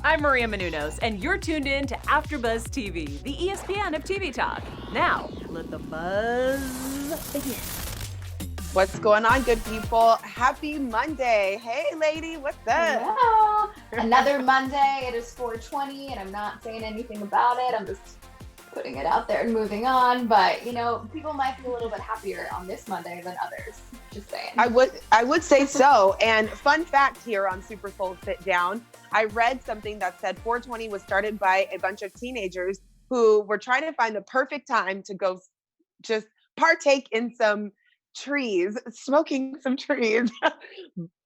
I'm Maria Menounos, and you're tuned in to AfterBuzz TV, the ESPN of TV talk. Now, let the buzz begin. What's going on, good people? Happy Monday. Hey, lady, what's up? Hello. Another Monday. It is 4:20, and I'm not saying anything about it. I'm just putting it out there and moving on. But, you know, people might be a little bit happier on this Monday than others. Just saying. I would say so. And fun fact here on SuperSoul Sit Down, I read something that said 420 was started by a bunch of teenagers who were trying to find the perfect time to go just partake in some trees, smoking some trees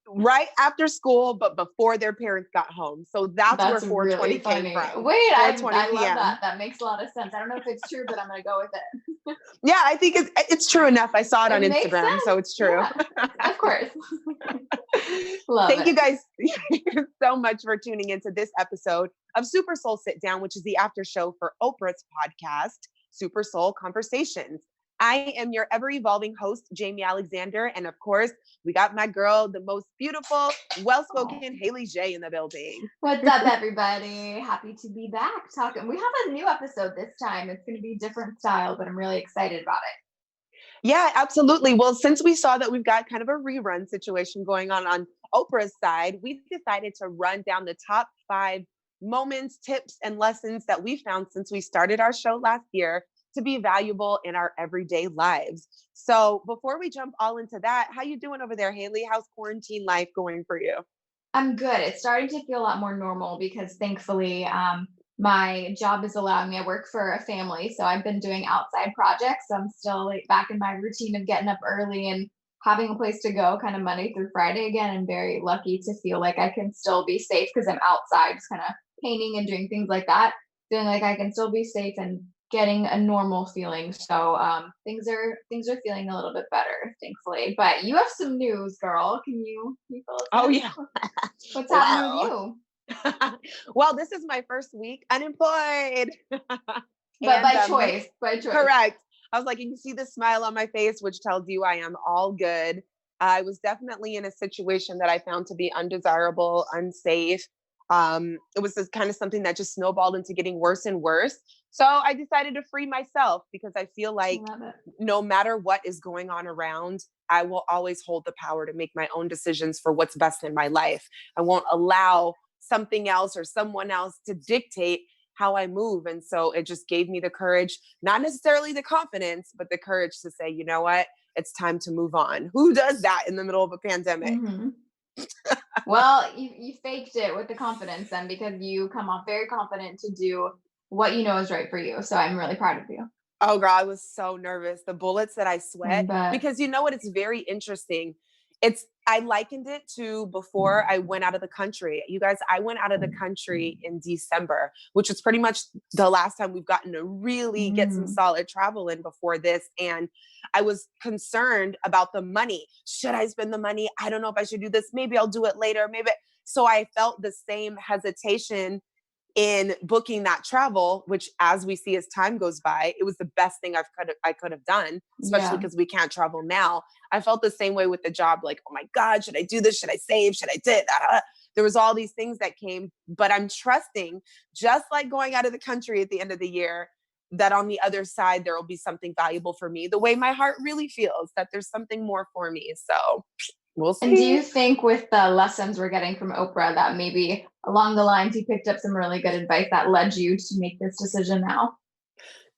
right after school, but before their parents got home. So that's where 420 really came from. Wait, I love PM. that. That makes a lot of sense. I don't know if it's true, but I'm going to go with it. Yeah, I think it's true enough. I saw it on makes Instagram, sense. so it's true. Yeah, of course. Thank you guys so much for tuning into this episode of SuperSoul Sit Down, which is the after show for Oprah's podcast, SuperSoul Conversations. I am your ever-evolving host, Jaimi Alexander, and of course, we got my girl, the most beautiful, well-spoken Haley J in the building. What's up, everybody? Happy to be back talking. We have a new episode this time. It's going to be different style, but I'm really excited about it. Yeah, absolutely. Well, since we saw that we've got kind of a rerun situation going on Oprah's side, we decided to run down the top 5 moments, tips, and lessons that we found since we started our show last year to be valuable in our everyday lives. So before we jump all into that, how you doing over there, Haley? How's quarantine life going for you? I'm good. It's starting to feel a lot more normal because thankfully my job is allowing me. I work for a family, so I've been doing outside projects. So I'm still back in my routine of getting up early and having a place to go kind of Monday through Friday again. I'm very lucky to feel like I can still be safe because I'm outside just kind of painting and doing things like that, feeling like I can still be safe and getting a normal feeling. So things are feeling a little bit better, thankfully. But you have some news, girl. Can you fill us in? Oh yeah. What's happening with you? Well, this is my first week unemployed. But by choice. Correct. I was like, you can see the smile on my face, which tells you I am all good. I was definitely in a situation that I found to be undesirable, unsafe. It was just kind of something that just snowballed into getting worse and worse. So I decided to free myself because I feel like no matter what is going on around, I will always hold the power to make my own decisions for what's best in my life. I won't allow something else or someone else to dictate how I move. And so it just gave me the courage, not necessarily the confidence, but the courage to say, you know what, it's time to move on. Who does that in the middle of a pandemic? Mm-hmm. Well, you faked it with the confidence then, because you come off very confident to do what you know is right for you. So I'm really proud of you. Oh, girl, I was so nervous. The bullets that I sweat, because you know what? It's very interesting. I likened it to before I went out of the country. You guys, I went out of the country in December, which is pretty much the last time we've gotten to really get some solid travel in before this. And I was concerned about the money. Should I spend the money? I don't know if I should do this. Maybe I'll do it later. Maybe. So I felt the same hesitation in booking that travel, which as we see as time goes by, it was the best thing I could have done, especially because we can't travel now. I felt the same way with the job. Like, oh my God, should I do this? Should I save? Should I do that? There was all these things that came, but I'm trusting, just like going out of the country at the end of the year, that on the other side, there will be something valuable for me, the way my heart really feels that there's something more for me. So we'll see. And do you think with the lessons we're getting from Oprah that maybe along the lines you picked up some really good advice that led you to make this decision now?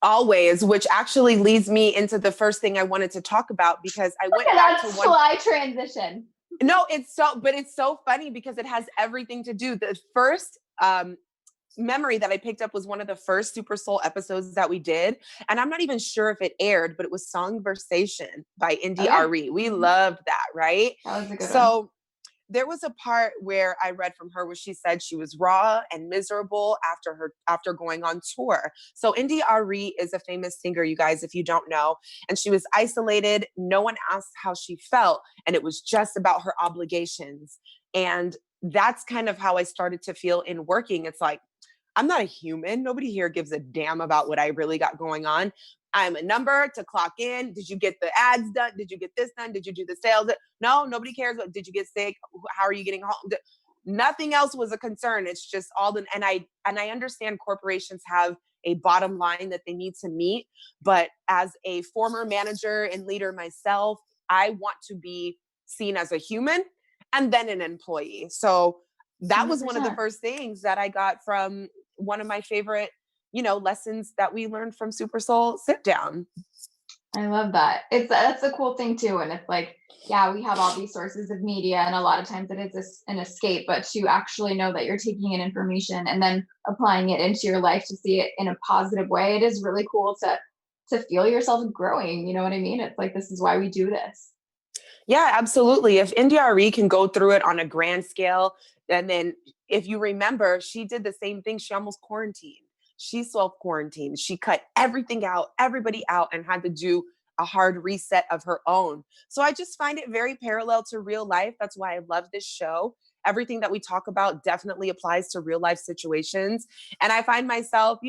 Always, which actually leads me into the first thing I wanted to talk about, because I went back to one sly transition. No, it's so funny because it has everything to do. The first memory that I picked up was one of the first SuperSoul episodes that we did. And I'm not even sure if it aired, but it was Songversation by Indy.Re. We loved that, right? That was a good one. There was a part where I read from her where she said she was raw and miserable after going on tour. So Indy.Re is a famous singer, you guys, if you don't know, and she was isolated. No one asked how she felt, and it was just about her obligations. And that's kind of how I started to feel in working. It's like, I'm not a human. Nobody here gives a damn about what I really got going on. I'm a number to clock in. Did you get the ads done? Did you get this done? Did you do the sales? No, nobody cares. Did you get sick? How are you getting home? nothing else was a concern. It's just and I understand corporations have a bottom line that they need to meet. But as a former manager and leader myself, I want to be seen as a human and then an employee. So that was 100%. one of the first things that I got from one of my favorite, lessons that we learned from SuperSoul Sit Down. I love that. That's a cool thing too. And it's like, yeah, we have all these sources of media, and a lot of times it is an escape, but to actually know that you're taking in information and then applying it into your life to see it in a positive way, it is really cool to feel yourself growing. You know what I mean? It's like, this is why we do this. Yeah, absolutely. If NDRE can go through it on a grand scale, and then if you remember, she did the same thing. She almost quarantined. She self-quarantined. She cut everything out, everybody out, and had to do a hard reset of her own. So I just find it very parallel to real life. That's why I love this show. Everything that we talk about definitely applies to real life situations. And I find myself,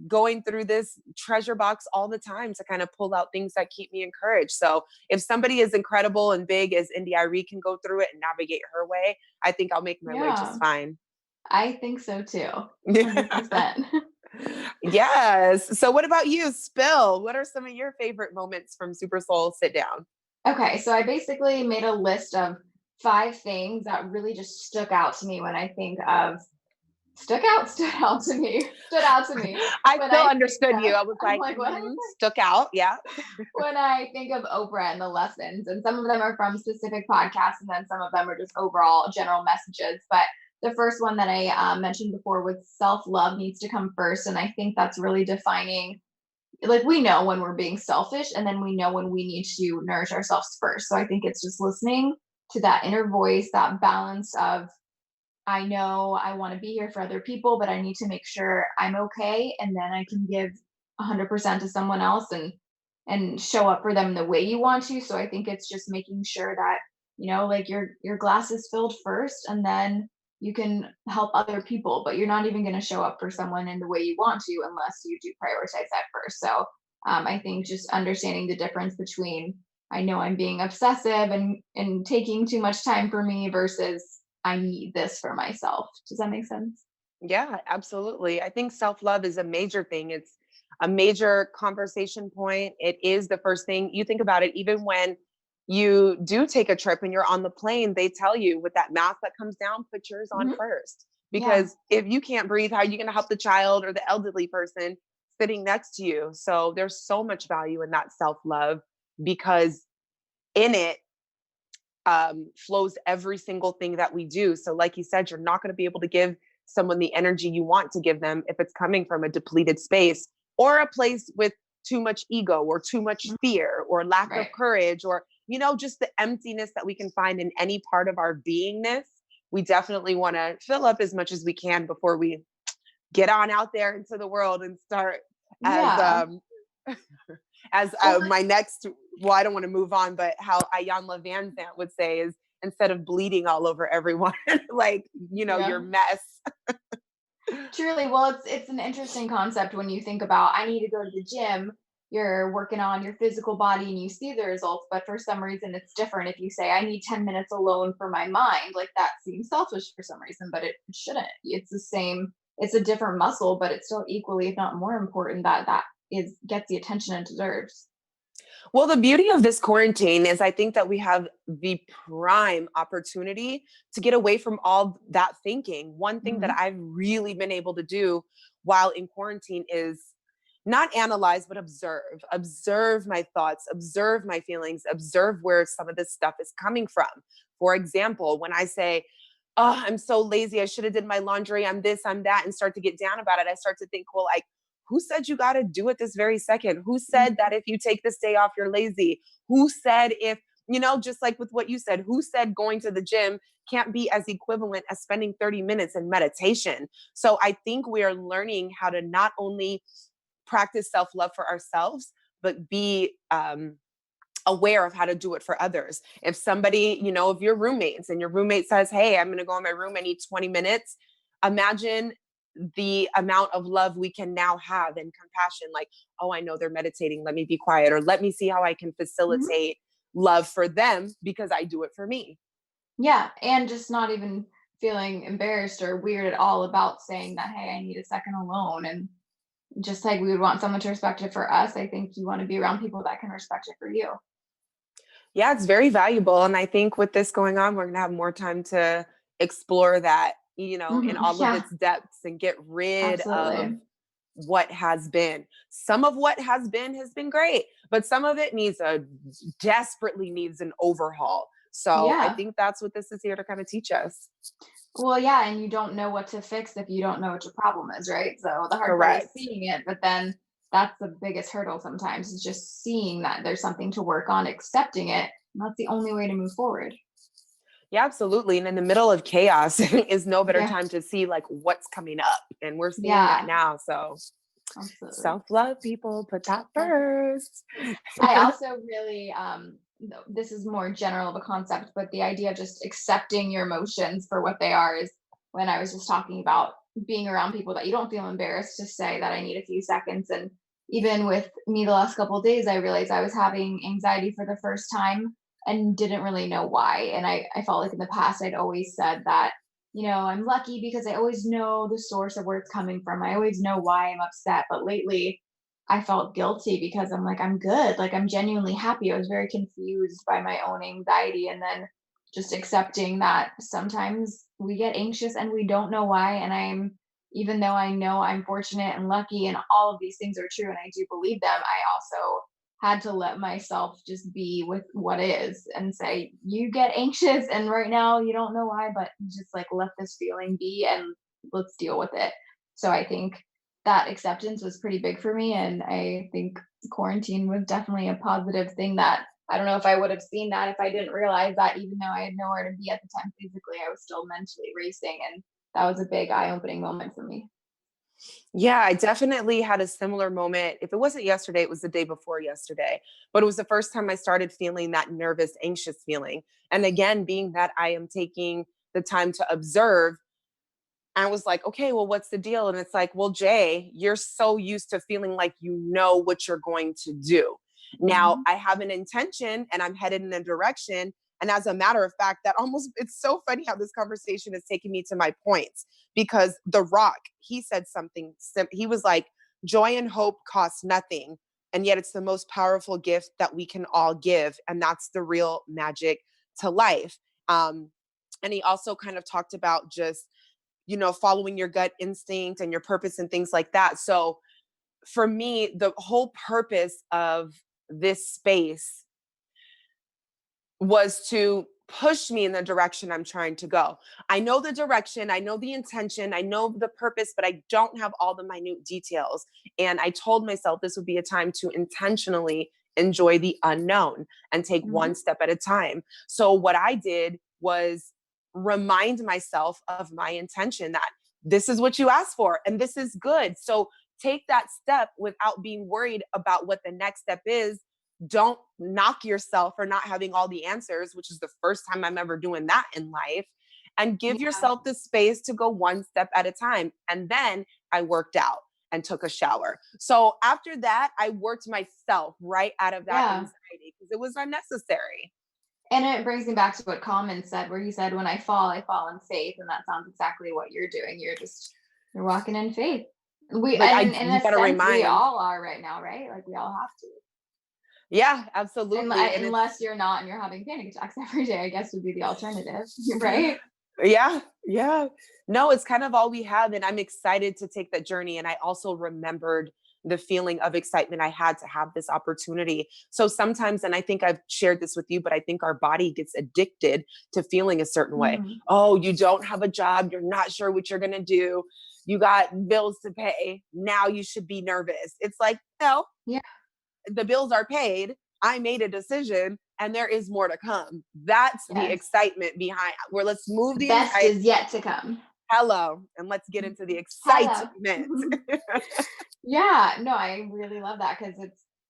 going through this treasure box all the time to kind of pull out things that keep me encouraged. So if somebody as incredible and big as India Arie can go through it and navigate her way, I think I'll make my way just fine. I think so too. 100%. Yes. So what about you, Spill? What are some of your favorite moments from SuperSoul Sit Down? Okay, so I basically made a list of 5 things that really just stuck out to me when I think of stood out to me. I still understood you. I was like what? Stuck out. Yeah. When I think of Oprah and the lessons, and some of them are from specific podcasts, and then some of them are just overall general messages. But the first one that I mentioned before was self-love needs to come first. And I think that's really defining, like, we know when we're being selfish, and then we know when we need to nourish ourselves first. So I think it's just listening to that inner voice, that balance of, I know I want to be here for other people, but I need to make sure I'm okay. And then I can give 100% to someone else and show up for them the way you want to. So I think it's just making sure that, like your glass is filled first, and then you can help other people, but you're not even going to show up for someone in the way you want to unless you do prioritize that first. So I think just understanding the difference between, I know I'm being obsessive and taking too much time for me versus I need this for myself. Does that make sense? Yeah, absolutely. I think self-love is a major thing. It's a major conversation point. It is the first thing you think about it. Even when you do take a trip and you're on the plane, they tell you with that mask that comes down, put yours on first. Because if you can't breathe, how are you going to help the child or the elderly person sitting next to you? So there's so much value in that self-love, because in it flows every single thing that we do. So like you said, you're not going to be able to give someone the energy you want to give them if it's coming from a depleted space or a place with too much ego or too much fear or lack of courage, or, just the emptiness that we can find in any part of our beingness. We definitely want to fill up as much as we can before we get on out there into the world and start as my next, well, I don't want to move on, but how Ayanla Van Zant would say is, instead of bleeding all over everyone, like, your mess. Truly. Well, it's an interesting concept when you think about, I need to go to the gym. You're working on your physical body and you see the results, but for some reason it's different. If you say, I need 10 minutes alone for my mind, like that seems selfish for some reason, but it shouldn't. It's the same. It's a different muscle, but it's still equally, if not more important, that gets the attention it deserves. Well, the beauty of this quarantine is I think that we have the prime opportunity to get away from all that thinking. One thing that I've really been able to do while in quarantine is not analyze, but observe my thoughts, observe my feelings, observe where some of this stuff is coming from. For example, when I say, oh, I'm so lazy, I should have did my laundry, I'm this, I'm that, and start to get down about it, I start to think, well, like, who said you got to do it this very second? Who said that if you take this day off, you're lazy? Who said if, just like with what you said, who said going to the gym can't be as equivalent as spending 30 minutes in meditation? So I think we are learning how to not only practice self-love for ourselves, but be aware of how to do it for others. If somebody, if your roommates and your roommate says, hey, I'm going to go in my room, I need 20 minutes. Imagine the amount of love we can now have and compassion. Like, oh, I know they're meditating. Let me be quiet, or let me see how I can facilitate love for them because I do it for me. Yeah. And just not even feeling embarrassed or weird at all about saying that, hey, I need a second alone. And just like we would want someone to respect it for us, I think you want to be around people that can respect it for you. Yeah, it's very valuable. And I think with this going on, we're going to have more time to explore that, in all of Yeah, its depths and get rid of absolutely. what has been. Some of what has been great, but some of it desperately needs an overhaul. So I Yeah. think that's what this is here to kind of teach us. Well, yeah, and you don't know what to fix if you don't know what your problem is, right? So the hard part is Correct. seeing it, but then that's the biggest hurdle sometimes is just seeing that there's something to work on, accepting it. And that's the only way to move forward. Yeah, absolutely. And in the middle of chaos is no better Yeah. time to see like what's coming up. And we're seeing that Yeah, now. So absolutely. self-love, people, put that Well, first. I also really this is more general of a concept, but the idea of just accepting your emotions for what they are is when I was just talking about being around people that you don't feel embarrassed to say that I need a few seconds. And even with me the last couple of days, I realized I was having anxiety for the first time and didn't really know why. And I felt like in the past I'd always said that, I'm lucky because I always know the source of where it's coming from. I always know why I'm upset. But lately I felt guilty because I'm like, I'm good. Like, I'm genuinely happy. I was very confused by my own anxiety. And then just accepting that sometimes we get anxious and we don't know why. And even though I know I'm fortunate and lucky and all of these things are true and I do believe them, I also had to let myself just be with what is and say, you get anxious and right now you don't know why, but just like let this feeling be and let's deal with it. So I think that acceptance was pretty big for me. And I think quarantine was definitely a positive thing that I don't know if I would have seen that if I didn't realize that even though I had nowhere to be at the time physically, I was still mentally racing. And that was a big eye opening moment for me. Yeah, I definitely had a similar moment. If it wasn't yesterday, it was the day before yesterday. But it was the first time I started feeling that nervous, anxious feeling. And again, being that I am taking the time to observe, I was like, okay, well, what's the deal? And it's like, well, Jay, you're so used to feeling like you know what you're going to do. Now Mhm. I have an intention and I'm headed in a direction. And as a matter of fact, it's so funny how this conversation is taking me to my points because The Rock, he said something, he was like, joy and hope cost nothing. And yet it's the most powerful gift that we can all give. And that's the real magic to life. And he also kind of talked about just, following your gut instinct and your purpose and things like that. So for me, the whole purpose of this space was to push me in the direction I'm trying to go. I know the direction, I know the intention, I know the purpose, but I don't have all the minute details. And I told myself this would be a time to intentionally enjoy the unknown and take one Mhm. step at a time. So what I did was remind myself of my intention that this is what you asked for and this is good. So take that step without being worried about what the next step is. Don't knock yourself for not having all the answers, which is the first time I'm ever doing that in life. And give Yeah. yourself the space to go one step at a time. And then I worked out and took a shower. So after that, I worked myself right out of that Yeah. anxiety because it was unnecessary. And it brings me back to what Common said, where he said, when I fall in faith. And that sounds exactly what you're doing. You're walking in faith. Like And in you a got to sense, we remind. all are right now, right? Like we all have to. Yeah, absolutely. And it's Unless you're not and you're having panic attacks every day, I guess would be the alternative, right? yeah, yeah. No, it's kind of all we have. And I'm excited to take that journey. And I also remembered the feeling of excitement I had to have this opportunity. So sometimes, and I think I've shared this with you, but I think our body gets addicted to feeling a certain way. Mhm. Oh, you don't have a job. You're not sure what you're going to do. You got bills to pay. Now you should be nervous. It's like, no, Yeah. the bills are paid. I made a decision and there is more to come. That's the Yes. excitement behind where let's move The the best anxiety. is yet to come. Hello. And let's get into the Hello. excitement. Yeah, no, I really love that because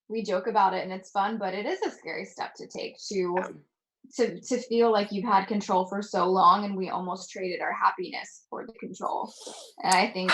we joke about it and it's fun, but it is a scary step to take to feel like you've had control for so long and we almost traded our happiness for the control. And I think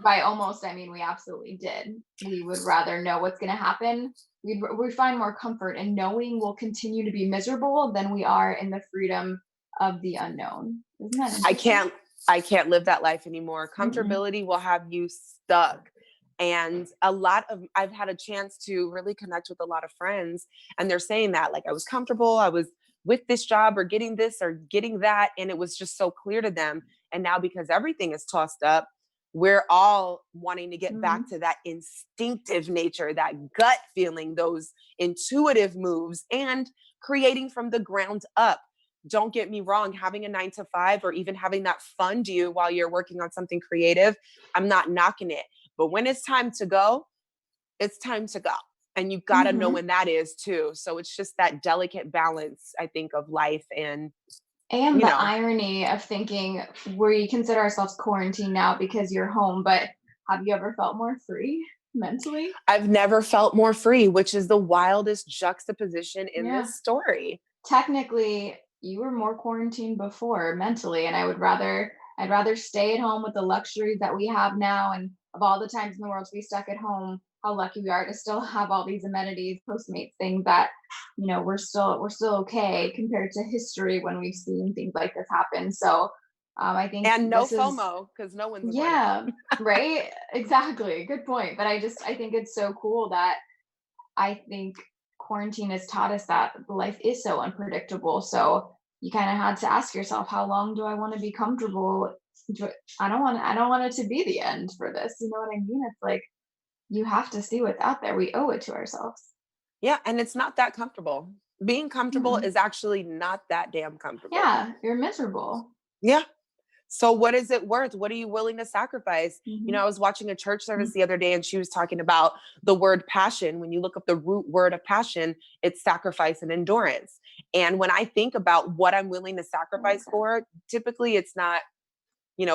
by almost I mean we absolutely did. We would rather know what's going to happen. We find more comfort in knowing we'll continue to be miserable than we are in the freedom of the unknown. Isn't that interesting? I can't live that life anymore. Mm-mm. Comfortability will have you stuck. And I've had a chance to really connect with a lot of friends, and they're saying that, like, I was comfortable, I was with this job or getting this or getting that, and it was just so clear to them. And now, because everything is tossed up, we're all wanting to get back to that instinctive nature, that gut feeling, those intuitive moves, and creating from the ground up. Don't get me wrong, having a 9 to 5 or even having that fund you while you're working on something creative, I'm not knocking it. But when it's time to go, it's time to go. And you got to know when that is too. So it's just that delicate balance, I think, of life. And, And you the know, irony of thinking we consider ourselves quarantined now because you're home, but have you ever felt more free mentally? I've never felt more free, which is the wildest juxtaposition in Yeah. this story. Technically, you were more quarantined before mentally, and I'd rather stay at home with the luxuries that we have now, and of all the times in the world to be stuck at home, how lucky we are to still have all these amenities, Postmates, things that, we're still okay compared to history when we've seen things like this happen. So I think And no this is FOMO, because no one's going out. yeah, right? Exactly. Good point. But I think it's so cool that I think quarantine has taught us that life is so unpredictable. So you kind of had to ask yourself, how long do I want to be comfortable? I don't want it to be the end for this. You know what I mean? It's like you have to see what's out there. We owe it to ourselves. Yeah. And it's not that comfortable. Being comfortable Mm-mm. is actually not that damn comfortable. Yeah, you're miserable. Yeah. So what is it worth? What are you willing to sacrifice? You Hmm. know, I was watching a church service the other day, and she was talking about the word passion. When you look up the root word of passion, it's sacrifice and endurance. And when I think about what I'm willing to sacrifice for, typically it's not,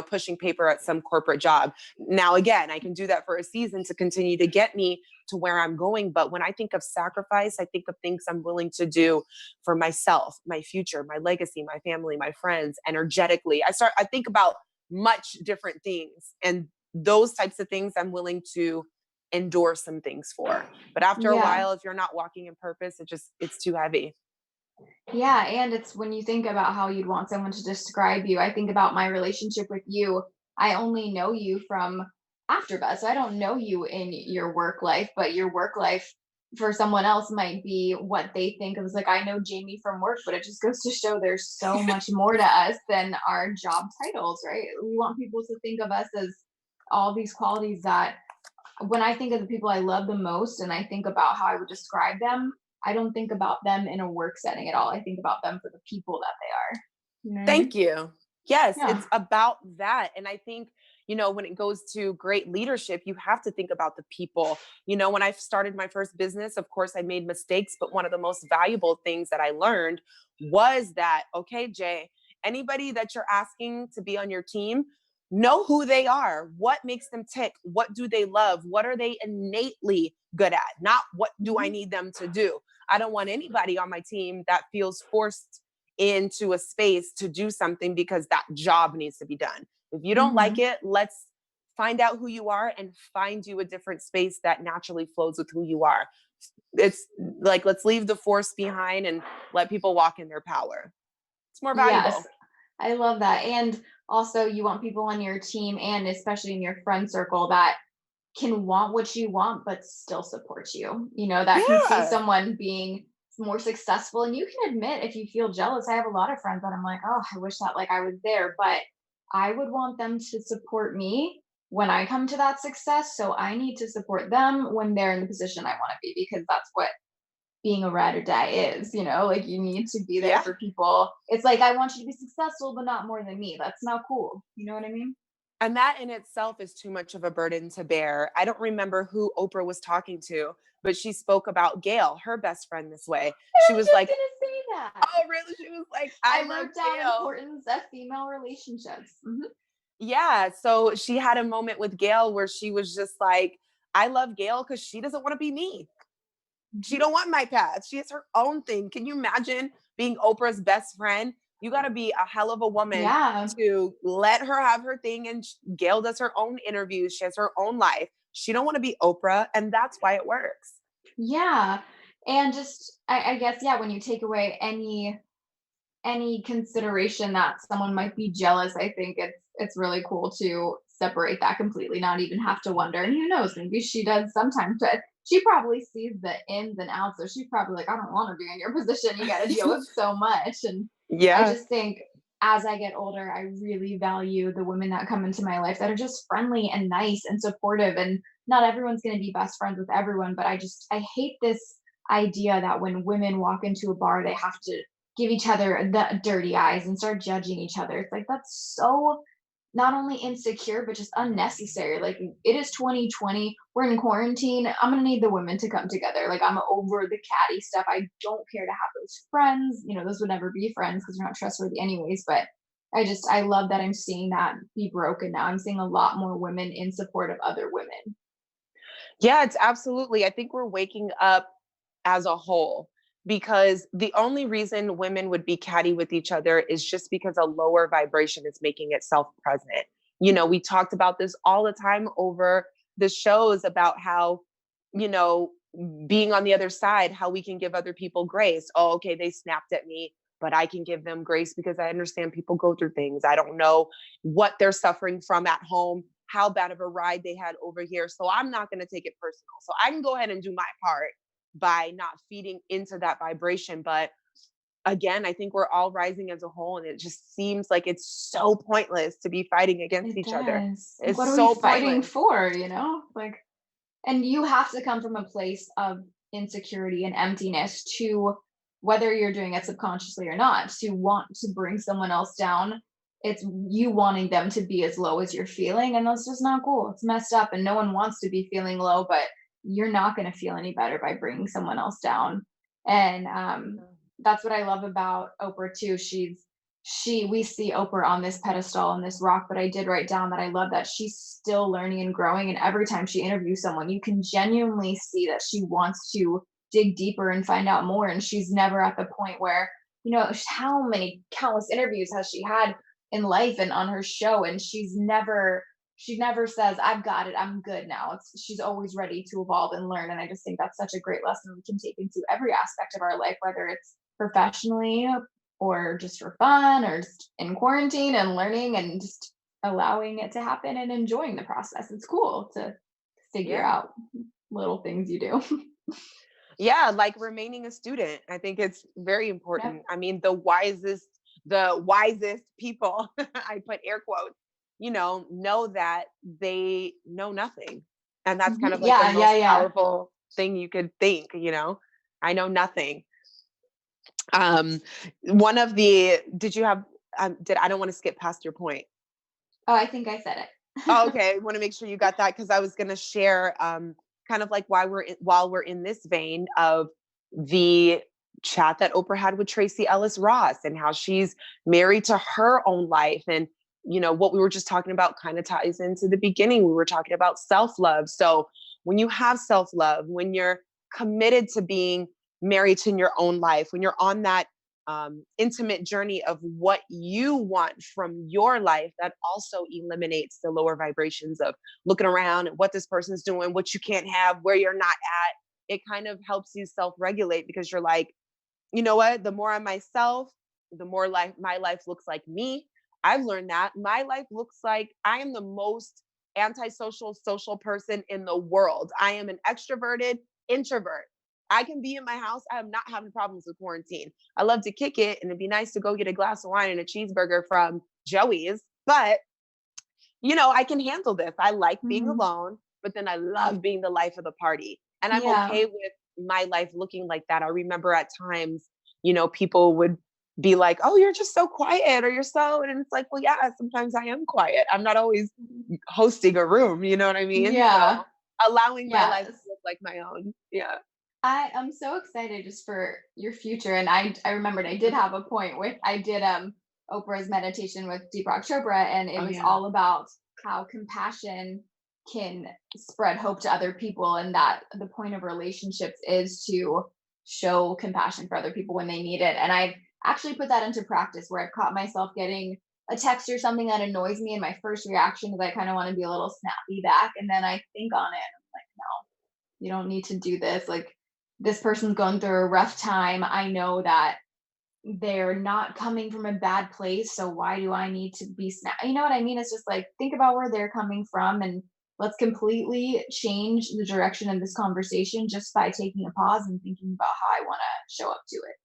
pushing paper at some corporate job. Now, again, I can do that for a season to continue to get me to where I'm going. But when I think of sacrifice, I think of things I'm willing to do for myself, my future, my legacy, my family, my friends, energetically. I think about much different things. And those types of things I'm willing to endure some things for. But after a Yeah. while, if you're not walking in purpose, it's too heavy. Yeah, and it's when you think about how you'd want someone to describe you, I think about my relationship with you. I only know you from AfterBuzz. So I don't know you in your work life, but your work life for someone else might be what they think of as like, I know Jaimi from work, but it just goes to show there's so much more to us than our job titles, right? We want people to think of us as all these qualities that when I think of the people I love the most and I think about how I would describe them, I don't think about them in a work setting at all. I think about them for the people that they are. You know what I mean? Thank you. Yes, Yeah. it's about that. And I think, when it goes to great leadership, you have to think about the people. When I started my first business, of course, I made mistakes, but one of the most valuable things that I learned was that, okay, Jay, anybody that you're asking to be on your team, know who they are. What makes them tick? What do they love? What are they innately good at? Not what do I Mhm. need them to do? I don't want anybody on my team that feels forced into a space to do something because that job needs to be done. If you don't like Mhm. it, let's find out who you are and find you a different space that naturally flows with who you are. It's like, let's leave the force behind and let people walk in their power. It's more Yes. valuable. I love that. And also you want people on your team and especially in your friend circle that can want what you want but still support you. That can see Yeah. someone being more successful and you can admit if you feel jealous. I have a lot of friends that I'm like, "Oh, I wish that like I was there," but I would want them to support me when I come to that success, so I need to support them when they're in the position I want to be because that's what being a ride or die is, like you need to be there Yeah. for people. It's like I want you to be successful but not more than me. That's not cool. You know what I mean? And that in itself is too much of a burden to bear. I don't remember who Oprah was talking to, but she spoke about Gail, her best friend, this way. I She was was just like, gonna say that. oh, really? She was like, I I love wrote down Gail. importance of female relationships. Mhm. Yeah. So she had a moment with Gail where she was just like, I love Gail because she doesn't want to be me. She Mhm. don't want my path. She has her own thing. Can you imagine being Oprah's best friend? You got to be a hell of a woman Yeah. to let her have her thing. And Gail does her own interviews. She has her own life. She don't want to be Oprah, and that's why it works. Yeah. And just I guess, yeah, when you take away any any consideration that someone might be jealous, I think it's really cool to separate that completely, not even have to wonder. And who knows, maybe she does sometimes, but she probably sees the ins and outs. So she's probably like, I don't want to be in your position. You got to deal with so much. And I Yeah. just think as I get older, I really value the women that come into my life that are just friendly and nice and supportive. And not everyone's going to be best friends with everyone, but I hate this idea that when women walk into a bar, they have to give each other the dirty eyes and start judging each other. It's like that's so not only insecure but just unnecessary. Like it is 2020. We're in quarantine. I'm gonna need the women to come together. Like I'm over the catty stuff. I don't care to have those friends. Those would never be friends because they're not trustworthy anyways. But I love that I'm seeing that be broken now. I'm seeing a lot more women in support of other women. Yeah, it's absolutely. I think we're waking up as a whole because the only reason women would be catty with each other is just because a lower vibration is making itself present. We talked about this all the time over the shows about how, you know, being on the other side, how we can give other people grace. Oh, okay, they snapped at me, but I can give them grace because I understand people go through things. I don't know what they're suffering from at home, how bad of a ride they had over here. So I'm not going to take it personal. So I can go ahead and do my part by not feeding into that vibration. But again, I think we're all rising as a whole, and it just seems like it's so pointless to be fighting against It each other. does. Like, It's what are we so fighting pointless. for? Like, and you have to come from a place of insecurity and emptiness to whether you're doing it subconsciously or not, to want to bring someone else down. It's you wanting them to be as low as you're feeling, and that's just not cool. It's messed up, and no one wants to be feeling low, but you're not going to feel any better by bringing someone else down. And that's what I love about Oprah too. We see Oprah on this pedestal on this rock, but I did write down that I love that she's still learning and growing. And every time she interviews someone, you can genuinely see that she wants to dig deeper and find out more. And she's never at the point where, how many countless interviews has she had in life and on her show? And she never says, I've got it, I'm good now. She's always ready to evolve and learn. And I just think that's such a great lesson we can take into every aspect of our life, whether it's professionally or just for fun or just in quarantine and learning and just allowing it to happen and enjoying the process. It's cool to figure Yeah. out little things you do. Yeah, like remaining a student. I think it's very important. Yep. I mean, the wisest people, I put air quotes, know that they know nothing. And that's kind of like the Yeah, yeah, most yeah. powerful thing you could think. I know nothing. One of the, did you have, I don't want to skip past your point. Oh, I think I said it. Oh, okay. I want to make sure you got that because I was going to share kind of like while we're in this vein of the chat that Oprah had with Tracy Ellis Ross and how she's married to her own life. And, what we were just talking about kind of ties into the beginning. We were talking about self-love. So when you have self-love, when you're committed to being married to your own life, when you're on that intimate journey of what you want from your life, that also eliminates the lower vibrations of looking around and what this person's doing, what you can't have, where you're not at. It kind of helps you self-regulate because you're like, you know what? The more I'm myself, the more my life looks like me. I've learned that my life looks like I am the most antisocial social person in the world. I am an extroverted introvert. I can be in my house. I am not having problems with quarantine. I love to kick it, and it'd be nice to go get a glass of wine and a cheeseburger from Joey's. But, I can handle this. I like being Mhm. alone, but then I love being the life of the party. And I'm Yeah. okay with my life looking like that. I remember at times, people would be like, oh, you're just so quiet or you're so, and it's like, well, yeah, sometimes I am quiet. I'm not always hosting a room. You know what I mean? Yeah. So allowing my life to Yes. look like my own. Yeah. I am so excited just for your future. And I remembered I did have a point with I did Oprah's meditation with Deepak Chopra, and it Oh, was yeah. all about how compassion can spread hope to other people, and that the point of relationships is to show compassion for other people when they need it. And I've actually put that into practice where I've caught myself getting a text or something that annoys me, and my first reaction is I kind of want to be a little snappy back, and then I think on it. I'm like, no, you don't need to do this. Like, this person's going through a rough time. I know that they're not coming from a bad place. So why do I need to be you know what I mean? It's just like, think about where they're coming from, and let's completely change the direction of this conversation just by taking a pause and thinking about how I want to show up to it.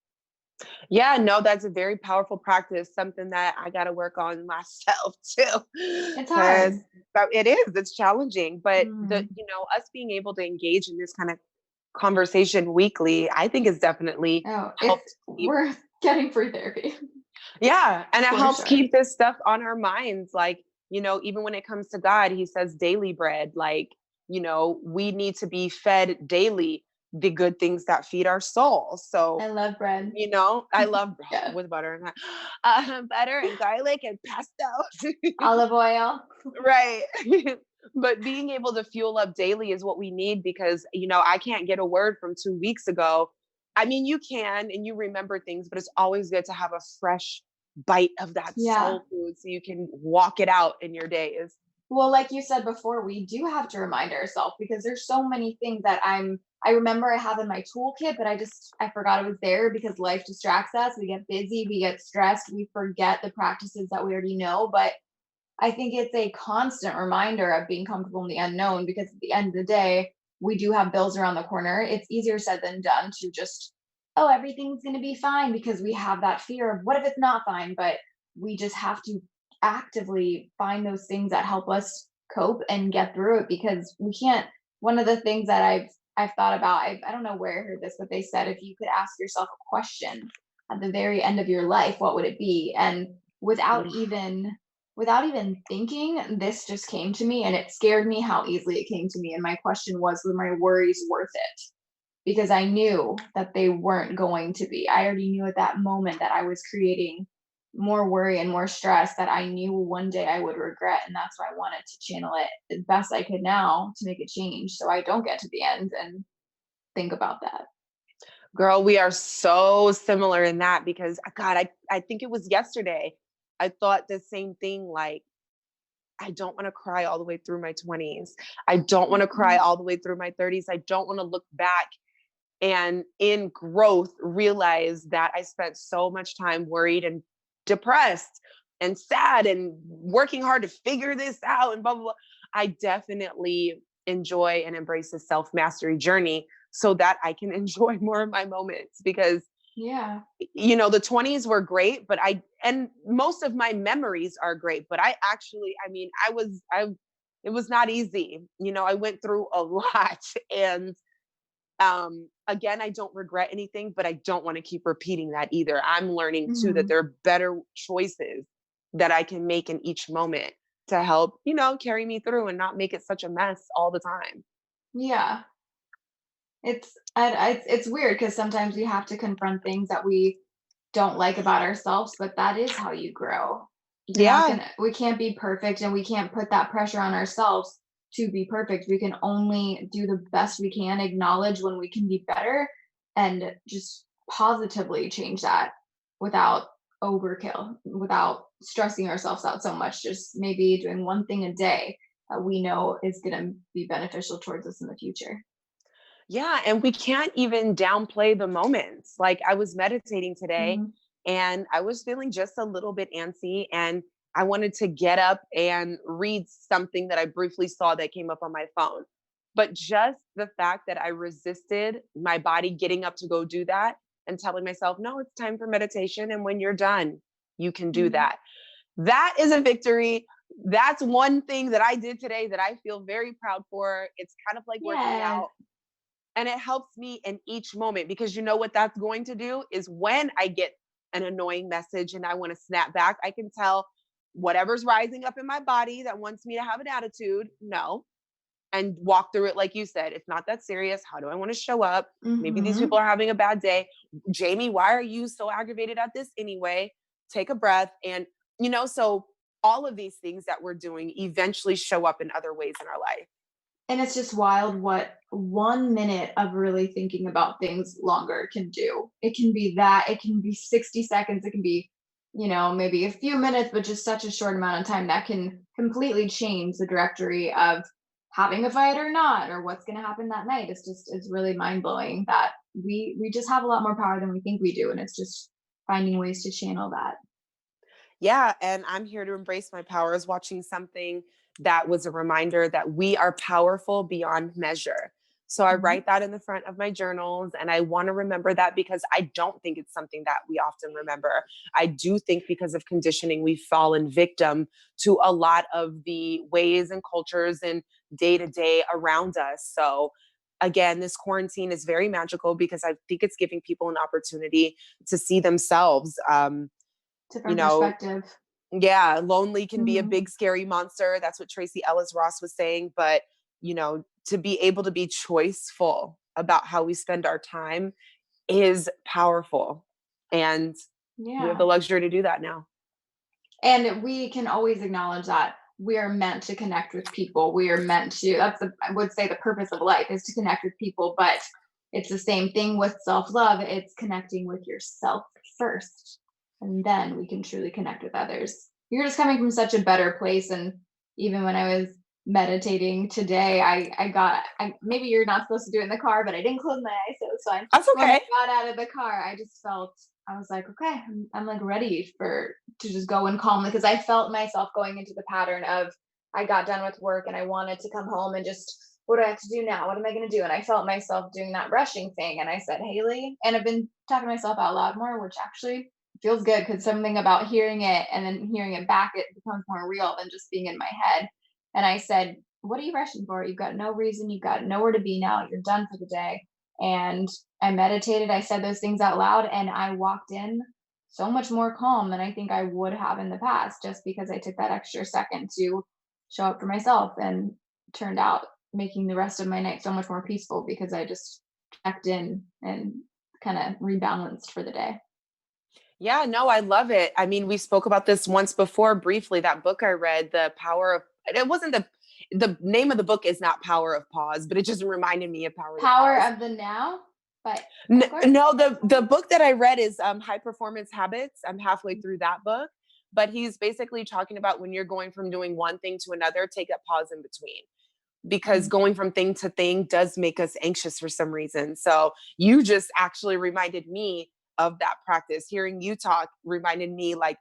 Yeah, no, that's a very powerful practice, something that I got to work on myself too. It's Because hard. it is, it's challenging. But Mhm. us being able to engage in this kind of conversation weekly, I think is definitely Oh, it's helped keep, worth getting free therapy yeah, and it for helps sure. keep this stuff on our minds. Like, even when it comes to God, he says daily bread. Like, we need to be fed daily the good things that feed our soul. So, I love bread. I love Yeah. with butter and butter and garlic and pesto. Olive oil. Right. But being able to fuel up daily is what we need because, I can't get a word from 2 weeks ago. I mean, you can and you remember things, but it's always good to have a fresh bite of that Yeah. soul food so you can walk it out in your days. Well, like you said before, we do have to remind ourselves because there's so many things that I remember I have in my toolkit, but I forgot it was there because life distracts us. We get busy, we get stressed, we forget the practices that we already know. But I think it's a constant reminder of being comfortable in the unknown because at the end of the day, we do have bills around the corner. It's easier said than done to just, oh, everything's going to be fine because we have that fear of what if it's not fine? But we just have to actively find those things that help us cope and get through it because we can't. One of the things that I've thought about, I don't know where I heard this, but they said if you could ask yourself a question at the very end of your life, what would it be? And without Oof. even without even thinking, this just came to me and it scared me how easily it came to me. And my question was, were my worries worth it? Because I knew that they weren't going to be. I already knew at that moment that I was creating more worry and more stress that I knew one day I would regret. And that's why I wanted to channel it as best I could now to make a change so I don't get to the end and think about that. Girl, we are so similar in that because God, I think it was yesterday. I thought the same thing like I don't want to cry all the way through my 20s. I don't want to cry Mhm. all the way through my 30s. I don't want to look back and in growth realize that I spent so much time worried and depressed and sad and working hard to figure this out and blah, blah, blah. I definitely enjoy and embrace the self mastery journey so that I can enjoy more of my moments because Yeah. the 20s were great, but and most of my memories are great, but I mean, it was not easy. I went through a lot and again, I don't regret anything, but I don't want to keep repeating that either. I'm learning too that Mhm. there are better choices that I can make in each moment to help, carry me through and not make it such a mess all the time. Yeah. It's weird because sometimes we have to confront things that we don't like about ourselves, but that is how you grow. Yeah. We can't be perfect and we can't put that pressure on ourselves to be perfect. We can only do the best we can, acknowledge when we can be better, and just positively change that without overkill, without stressing ourselves out so much. Just maybe doing one thing a day that we know is going to be beneficial towards us in the future. Yeah, and we can't even downplay the moments. Like I was meditating today Mhm. and I was feeling just a little bit antsy and I wanted to get up and read something that I briefly saw that came up on my phone. But just the fact that I resisted my body getting up to go do that and telling myself, "No, it's time for meditation and when you're done, you can do Mhm. that." That is a victory. That's one thing that I did today that I feel very proud for. It's kind of like working Yes. out and it helps me in each moment because you know what that's going to do is when I get an annoying message and I want to snap back, I can tell whatever's rising up in my body that wants me to have an attitude, no, and walk through it like you said. It's not that serious. How do I want to show up? Maybe these people Mhm. are having a bad day. Jaimi, why are you so aggravated at this anyway? Take a breath. And, so all of these things that we're doing eventually show up in other ways in our life. And it's just wild what 1 minute of really thinking about things longer can do. It can be that, it can be 60 seconds, it can be, maybe a few minutes, but just such a short amount of time that can completely change the directory of having a fight or not, or what's going to happen that night. It's really mind blowing that we just have a lot more power than we think we do. And it's just finding ways to channel that. Yeah. And I'm here to embrace my powers, watching something that was a reminder that we are powerful beyond measure. So I write that in the front of my journals, and I want to remember that because I don't think it's something that we often remember. I do think because of conditioning, we've fallen victim to a lot of the ways and cultures and day to day around us. So again, this quarantine is very magical because I think it's giving people an opportunity to see themselves. You Different know, perspective. yeah, lonely can be a big scary monster. That's what Tracy Ellis Ross was saying. But, to be able to be choiceful about how we spend our time is powerful. And we have Yeah. the luxury to do that now. And we can always acknowledge that we are meant to connect with people. We are meant to, I would say the purpose of life is to connect with people, but it's the same thing with self-love. It's connecting with yourself first, and then we can truly connect with others. You're just coming from such a better place. And even when I was meditating today, maybe you're not supposed to do it in the car, but I didn't close my eyes, so it was fine. That's When I okay. got out of the car, I was like, okay, I'm like ready to just go and calmly, because I felt myself going into the pattern of, I got done with work and I wanted to come home and just, what do I have to do now? What am I going to do? And I felt myself doing that rushing thing. And I said, Haley, and I've been talking to myself out loud more, which actually feels good, because something about hearing it and then hearing it back, it becomes more real than just being in my head. And I said, what are you rushing for? You've got no reason. You've got nowhere to be now. You're done for the day. And I meditated. I said those things out loud, and I walked in so much more calm than I think I would have in the past, just because I took that extra second to show up for myself, and turned out making the rest of my night so much more peaceful because I just checked in and kind of rebalanced for the day. Yeah, no, I love it. I mean, we spoke about this once before briefly, that book I read, it wasn't the name of the book is not Power of Pause, but it just reminded me of Power Pause. of the Now, but No, the book that I read is High Performance Habits. I'm halfway through that book, but he's basically talking about when you're going from doing one thing to another, take a pause in between, because going from thing to thing does make us anxious for some reason. So you just actually reminded me of that practice. Hearing you talk reminded me, like,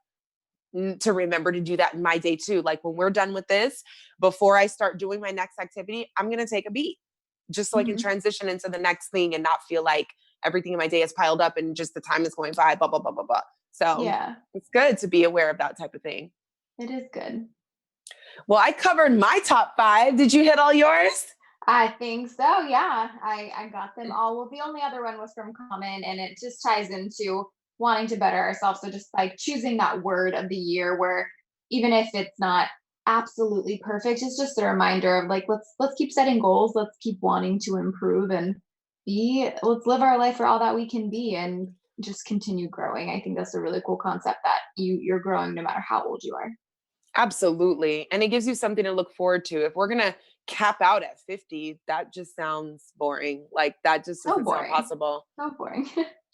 to remember to do that in my day too. Like, when we're done with this, before I start doing my next activity, I'm going to take a beat just so I can transition into the next thing and not feel like everything in my day is piled up and just the time is going by, blah, blah, blah, blah, blah. So yeah, it's good to be aware of that type of thing. it is good. Well, I covered my top 5. Did you hit all yours? I think so. Yeah, I got them all. Well, the only other one was from Common, and it just ties into wanting to better ourselves. So just like choosing that word of the year, where even if it's not absolutely perfect, it's just a reminder of like, let's keep setting goals. Let's keep wanting to improve, and let's live our life for all that we can be, and just continue growing. I think that's a really cool concept, that you're growing no matter how old you are. Absolutely. And it gives you something to look forward to. If we're going to cap out at 50, that just sounds boring. Like, that just So doesn't sound boring. possible. So boring.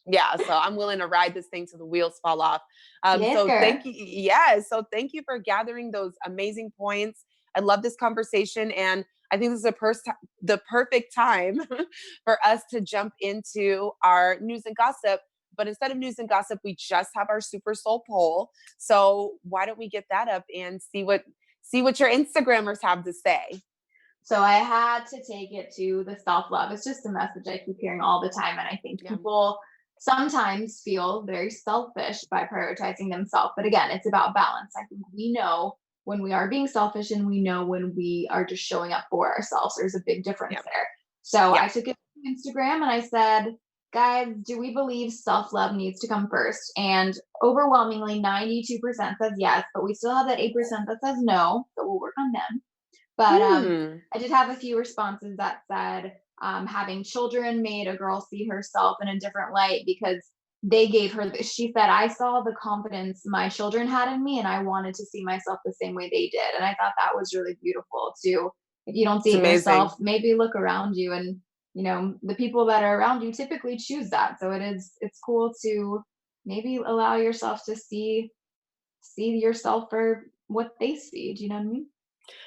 Yeah. So I'm willing to ride this thing till the wheels fall off. Yes, girl. Thank you. Yeah. So thank you for gathering those amazing points. I love this conversation. And I think this is the perfect time for us to jump into our news and gossip. But instead of news and gossip, we just have our SuperSoul poll. So why don't we get that up and see what your Instagrammers have to say? So I had to take it to the self-love. It's just a message I keep hearing all the time. And I think people sometimes feel very selfish by prioritizing themselves. But again, it's about balance. I think we know when we are being selfish, and we know when we are just showing up for ourselves. There's a big difference there. So I took it to Instagram and I said, guys, do we believe self-love needs to come first? And overwhelmingly 92% says yes, but we still have that 8% that says no. So we'll work on them. But I did have a few responses that said having children made a girl see herself in a different light, because they gave her, she said, I saw the confidence my children had in me, and I wanted to see myself the same way they did. And I thought that was really beautiful too. If you don't see it yourself, maybe look around you, and the people that are around you typically choose that. So it's cool to maybe allow yourself to see yourself for what they see. Do you know what I mean?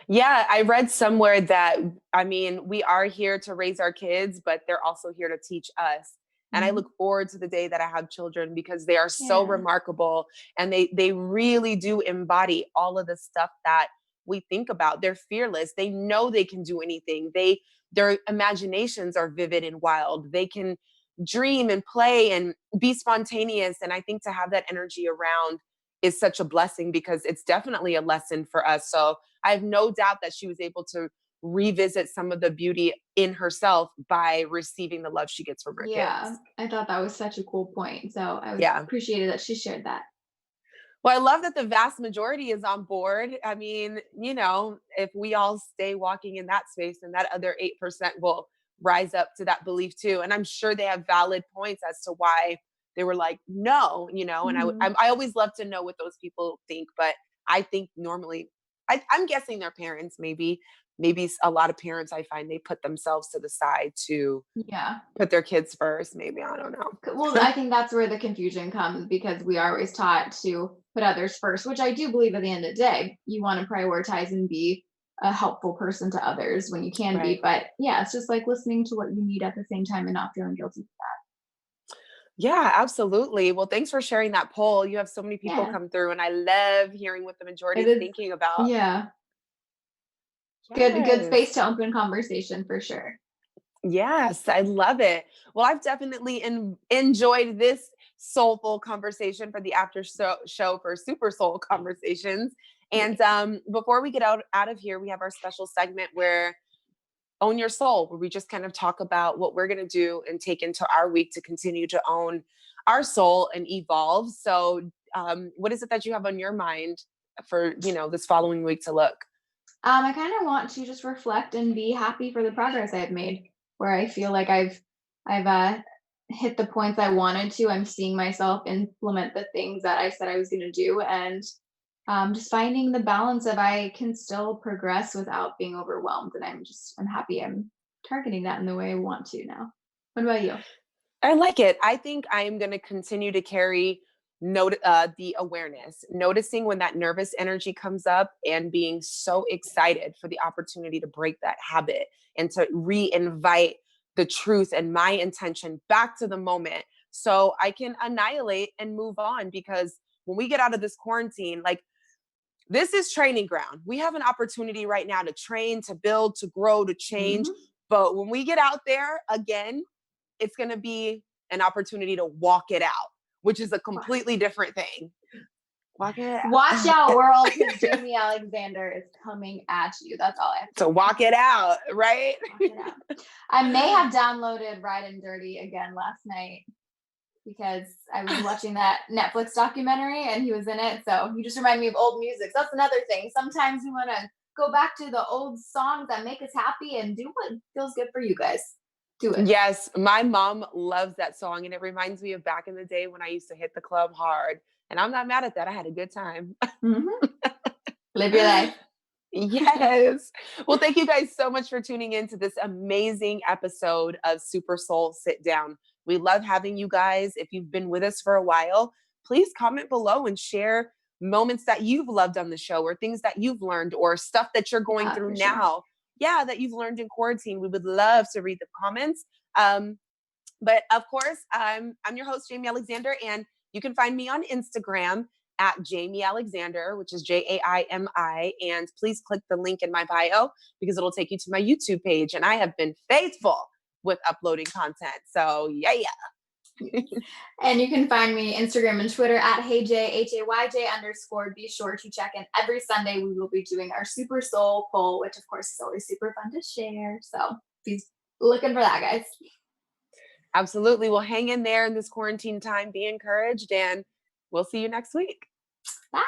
Yeah, I read somewhere that, I mean, we are here to raise our kids, but they're also here to teach us. And I look forward to the day that I have children because they are so remarkable, and they really do embody all of the stuff that we think about. They're fearless. They know they can do anything. Their imaginations are vivid and wild. They can dream and play and be spontaneous. And I think to have that energy around is such a blessing because it's definitely a lesson for us. So I have no doubt that she was able to revisit some of the beauty in herself by receiving the love she gets from her kids. I thought that was such a cool point. So I appreciated that she shared that. Well, I love that the vast majority is on board. I mean, you know, if we all stay walking in that space, then that other 8% will rise up to that belief too. And I'm sure they have valid points as to why they were like, no, you know, and I always love to know what those people think. But I think normally, I'm guessing their parents, maybe a lot of parents I find they put themselves to the side to put their kids first. Maybe, I don't know. Well, I think that's where the confusion comes because we are always taught to put others first, which I do believe at the end of the day, you want to prioritize and be a helpful person to others when you can be. But yeah, it's just like listening to what you need at the same time and not feeling guilty for that. Yeah, absolutely. Well, thanks for sharing that poll. You have so many people come through, and I love hearing what the majority is thinking about. Yeah. Good space to open conversation for sure. Yes, I love it. Well, I've definitely enjoyed this soulful conversation for the after show for SuperSoul Conversations. And before we get out of here, we have our special segment where Own Your Soul, where we just kind of talk about what we're going to do and take into our week to continue to own our soul and evolve. So what is it that you have on your mind for, you know, this following week to look? I kind of want to just reflect and be happy for the progress I've made, where I feel like I've hit the points I wanted to. I'm seeing myself implement the things that I said I was going to do, and just finding the balance of I can still progress without being overwhelmed. And I'm happy I'm targeting that in the way I want to now. What about you? I like it. I think I am going to continue to carry the awareness, noticing when that nervous energy comes up and being so excited for the opportunity to break that habit and to re-invite the truth and my intention back to the moment so I can annihilate and move on. Because when we get out of this quarantine, like, this is training ground. We have an opportunity right now to train, to build, to grow, to change. But when we get out there again, it's going to be an opportunity to walk it out, which is a completely different thing. Walk it out. Watch out, world, because Jaimi Alexander is coming at you. That's all I have to say. So walk it out, right? Walk it out. I may have downloaded Ride and Dirty again last night because I was watching that Netflix documentary and he was in it. So you just remind me of old music. So that's another thing. Sometimes we want to go back to the old songs that make us happy and do what feels good for you guys. Do it. Yes, my mom loves that song, and it reminds me of back in the day when I used to hit the club hard. And I'm not mad at that. I had a good time. Live your life. Yes. Well, thank you guys so much for tuning in to this amazing episode of SuperSoul Sit Down. We love having you guys. If you've been with us for a while, please comment below and share moments that you've loved on the show, or things that you've learned, or stuff that you're going through now. Yeah, that you've learned in quarantine. We would love to read the comments. But of course, I'm your host, Jaimi Alexander, and you can find me on Instagram at Jaimi Alexander, which is Jaimi. And please click the link in my bio because it'll take you to my YouTube page. And I have been faithful with uploading content. So yeah. And you can find me Instagram and Twitter at HeyJay_. Be sure to check in every Sunday. We will be doing our SuperSoul poll, which of course is always super fun to share. So be looking for that, guys. Absolutely. Well, hang in there in this quarantine time. Be encouraged, and we'll see you next week. Bye.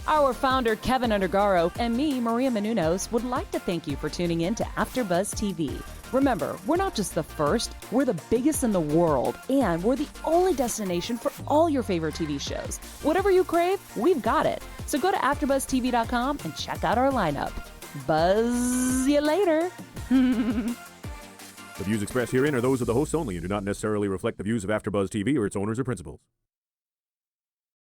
Our founder, Keven Undergaro, and me, Maria Menounos, would like to thank you for tuning in to AfterBuzz TV. Remember, we're not just the first, we're the biggest in the world, and we're the only destination for all your favorite TV shows. Whatever you crave, we've got it. So go to AfterBuzzTV.com and check out our lineup. Buzz you later. The views expressed herein are those of the hosts only and do not necessarily reflect the views of AfterBuzz TV or its owners or principals.